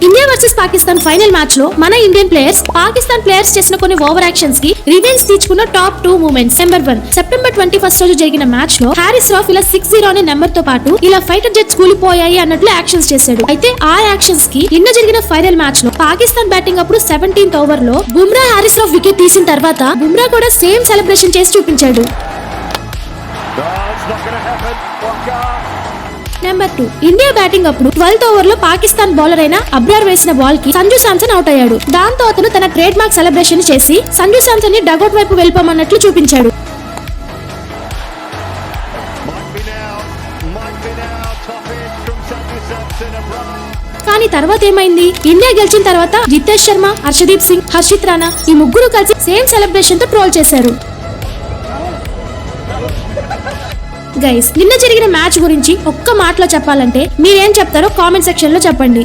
India versus Pakistan final match లో మన Indian players Pakistan players చేసిన కొన్ని ఓవర్ యాక్షన్స్ కి రివెంజ్ తీర్చుకున్న టాప్ 2 మూమెంట్స్. నెంబర్ 1, సెప్టెంబర్ 21 రోజు జరిగిన మ్యాచ్ లో హారిస్ రాఫ్ ఇలా 60 అనే నెంబర్ తో పాటు ఇలా ఫైటర్ జెట్స్ కూలిపోయాయి అన్నట్లు యాక్షన్స్ చేశాడు. అయితే ఆ యాక్షన్స్ కి నిన్న జరిగిన ఫైనల్ మ్యాచ్ లో పాకిస్తాన్ బ్యాటింగ్ అప్పుడు 17th ఓవర్ లో బుమ్రా హారిస్ రాఫ్ వికెట్ తీసిన తర్వాత బుమ్రా కూడా సేమ్ సెలబ్రేషన్ చేసి చూపించాడు. నెంబర్ 2, ఇండియా బ్యాటింగ్ అప్పుడు 12th ఓవర్ లో పాకిస్తాన్ బౌలర్ అయిన అబ్రార్ వేసిన బాల్ కి సంజు శాంసన్ అవుట్ అయ్యాడు. దాంతో అతను తన ట్రేడ్ మార్క్ సెలబ్రేషన్ చేసి సంజు శాంసన్ ని డగౌట్ వైపు వెళ్ళిపోమన్నట్లు చూపించాడు. కానీ తర్వాత ఏమైంది? ఇండియా గెలిచిన తర్వాత జితేష్ శర్మ, హర్షదీప్ సింగ్, హర్షిత్ రాణా ఈ ముగ్గురు కలిసి సేమ్ సెలబ్రేషన్ తో ట్రోల్ చేశారు. గైస్, నిన్న జరిగిన మ్యాచ్ గురించి ఒక్క మాటలో చెప్పాలంటే మీరేం చెప్తారో కామెంట్ సెక్షన్ లో చెప్పండి.